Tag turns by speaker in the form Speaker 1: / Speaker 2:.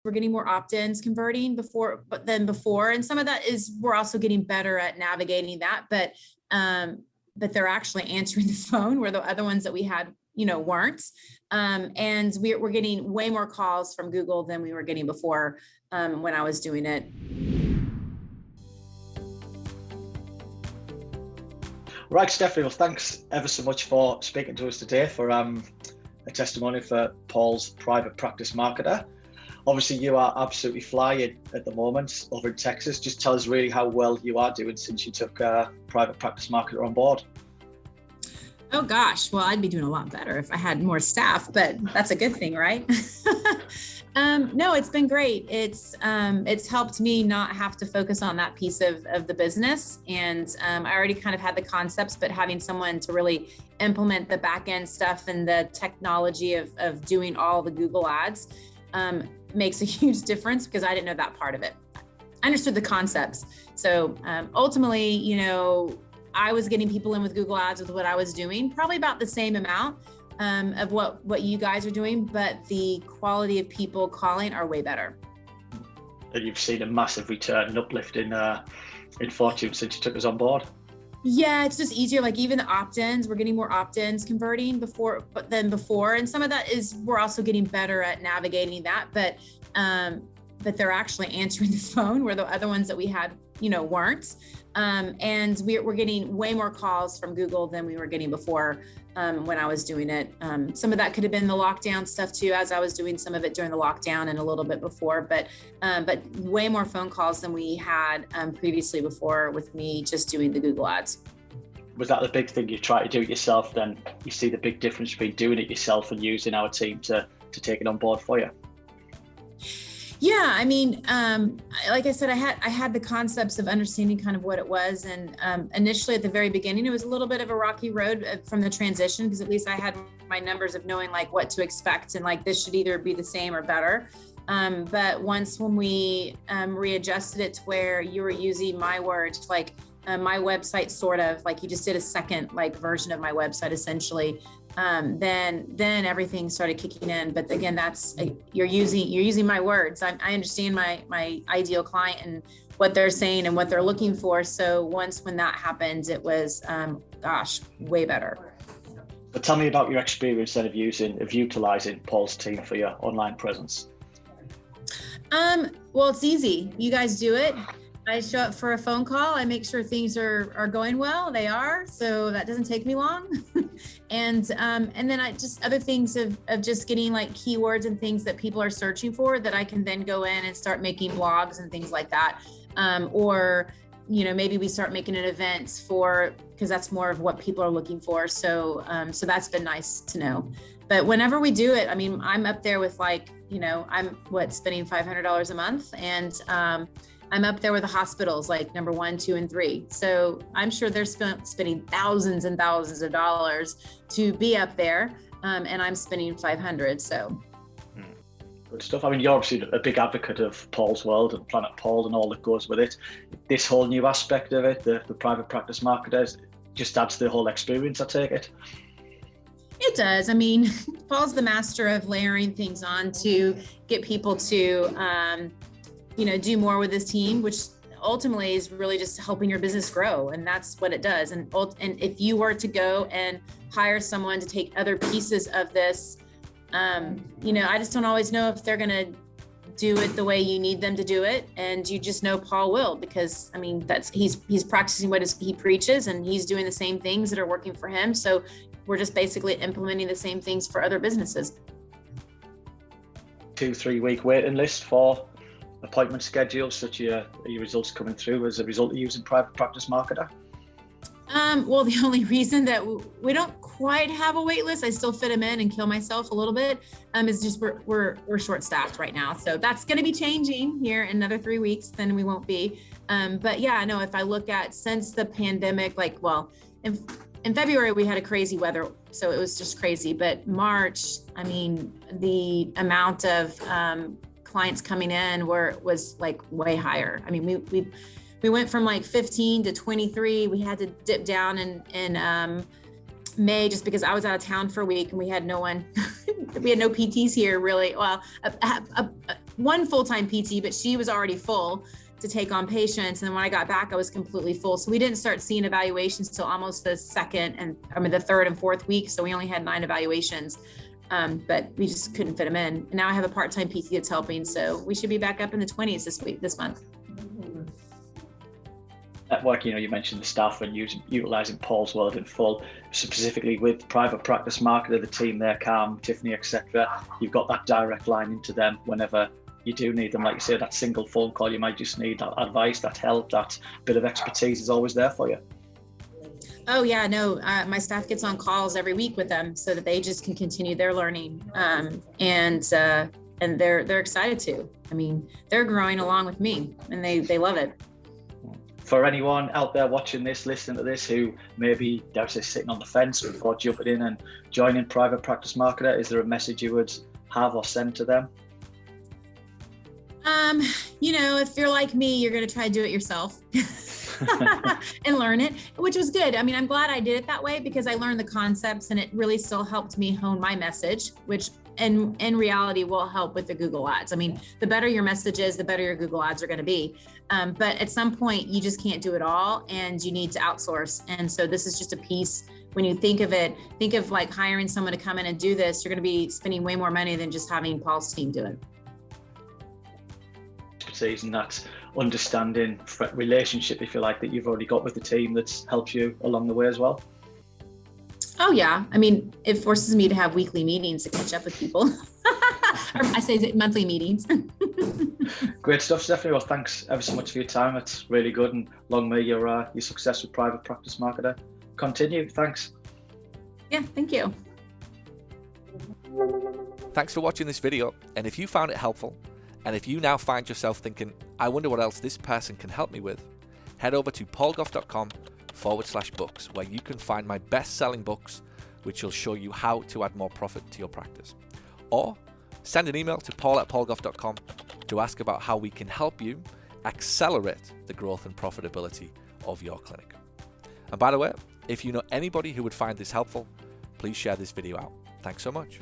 Speaker 1: We're getting more opt-ins converting than before. And some of that is we're also getting better at navigating that, but they're actually answering the phone where the other ones that we had, weren't. And we're getting way more calls from Google than we were getting before when I was doing it.
Speaker 2: Right, Stephanie, well, thanks ever so much for speaking to us today for a testimony for Paul's private practice marketer. Obviously, you are absolutely flying at the moment over in Texas. Just tell us really how well you are doing since you took a private practice marketer on board.
Speaker 1: Oh gosh, well, I'd be doing a lot better if I had more staff, but that's a good thing, right? No, it's been great. It's helped me not have to focus on that piece of the business. And I already kind of had the concepts, but having someone to really implement the back end stuff and the technology of doing all the Google ads makes a huge difference because I didn't know that part of it. I understood the concepts. So ultimately, I was getting people in with Google ads with what I was doing, probably about the same amount of what you guys are doing, but the quality of people calling are way better.
Speaker 2: And you've seen a massive return and uplift in fortune since you took us on board.
Speaker 1: Yeah, it's just easier. Like even the opt-ins, we're getting more opt-ins converting than before. And some of that is we're also getting better at navigating that, but they're actually answering the phone where the other ones that we had, weren't. And we're getting way more calls from Google than we were getting before when I was doing it. Some of that could have been the lockdown stuff too, as I was doing some of it during the lockdown and a little bit before, but way more phone calls than we had previously before with me just doing the Google ads.
Speaker 2: Was that the big thing you try to do it yourself? Then you see the big difference between doing it yourself and using our team to take it on board for you?
Speaker 1: Yeah, I mean, like I said, I had the concepts of understanding kind of what it was. And initially at the very beginning, it was a little bit of a rocky road from the transition, because at least I had my numbers of knowing like what to expect and like this should either be the same or better. But when we readjusted it to where you were using my words, like my website, sort of like you just did a second like version of my website essentially. Then everything started kicking in. But again, that's you're using my words. I understand my ideal client and what they're saying and what they're looking for. So when that happened, it was way better.
Speaker 2: But tell me about your experience then of utilizing Paul's team for your online presence.
Speaker 1: Well, it's easy. You guys do it. I show up for a phone call. I make sure things are going well. They are, so that doesn't take me long. And then I just other things of just getting like keywords and things that people are searching for that I can then go in and start making blogs and things like that. Or maybe we start making an event because that's more of what people are looking for. So that's been nice to know. But whenever we do it, I mean, I'm up there with like, I'm spending $500 a month, and I'm up there with the hospitals, like number 1, 2, and 3. So I'm sure they're spending thousands and thousands of dollars to be up there, and I'm spending 500. So
Speaker 2: good stuff. I mean, you're obviously a big advocate of Paul's World and Planet Paul and all that goes with it. This whole new aspect of it, the private practice marketers, just adds to the whole experience, I take it.
Speaker 1: It does. I mean, Paul's the master of layering things on to get people to do more with his team, which ultimately is really just helping your business grow. And that's what it does. And if you were to go and hire someone to take other pieces of this, I just don't always know if they're going to do it the way you need them to do it. And you just know Paul will, because I mean, he's practicing what he preaches, and he's doing the same things that are working for him. So we're just basically implementing the same things for other businesses.
Speaker 2: 2-3 week waiting list for appointment schedules, such are your results coming through as a result of using private practice marketer?
Speaker 1: Well, the only reason that we don't quite have a wait list, I still fit them in and kill myself a little bit, is just we're short staffed right now. So that's going to be changing here in another 3 weeks, then we won't be. But yeah, I know if I look at since the pandemic, in February we had a crazy weather, so it was just crazy. But March, I mean, the amount of clients coming in was like way higher. I mean, we went from like 15 to 23. We had to dip down in May just because I was out of town for a week and we had no one. We had no PTs here really. Well, one full-time PT, but she was already full to take on patients. And then when I got back, I was completely full. So we didn't start seeing evaluations till almost the third and fourth week. So we only had 9 evaluations, but we just couldn't fit them in. And now I have a part-time PT that's helping. So we should be back up in the 20s this month.
Speaker 2: Network, you mentioned the staff and utilizing Paul's word in full, specifically with private practice marketer, the team there, Cam, Tiffany, etc. You've got that direct line into them whenever you do need them. Like you say, that single phone call, you might just need that advice, that help, that bit of expertise is always there for you.
Speaker 1: Oh yeah, no, my staff gets on calls every week with them so that they just can continue their learning. And they're excited to. I mean, they're growing along with me and they love it.
Speaker 2: For anyone out there watching this, listening to this, who maybe, dare I say, sitting on the fence before jumping in and joining Private Practice Marketer, is there a message you would have or send to them?
Speaker 1: If you're like me, you're going to try to do it yourself and learn it, which was good. I mean, I'm glad I did it that way because I learned the concepts and it really still helped me hone my message, which in reality will help with the Google ads. I mean, the better your message is, the better your Google ads are going to be. But at some point you just can't do it all and you need to outsource. And so this is just a piece. When you think of it, think of like hiring someone to come in and do this, you're going to be spending way more money than just having Paul's team do it.
Speaker 2: Expertise and that understanding relationship, if you like, that you've already got with the team that's helped you along the way as well.
Speaker 1: Oh yeah. I mean, it forces me to have weekly meetings to catch up with people. Or I say monthly meetings.
Speaker 2: Great stuff, Stephanie. Well, thanks ever so much for your time. It's really good, and long may your success with Private Practice Marketer continue. Thanks.
Speaker 1: Yeah, thank you.
Speaker 3: Thanks for watching this video, and if you found it helpful, and if you now find yourself thinking, I wonder what else this person can help me with, head over to paulgough.com/books, where you can find my best-selling books, which will show you how to add more profit to your practice. Or send an email to paul@paulgough.com to ask about how we can help you accelerate the growth and profitability of your clinic. And by the way, if you know anybody who would find this helpful, please share this video out. Thanks so much.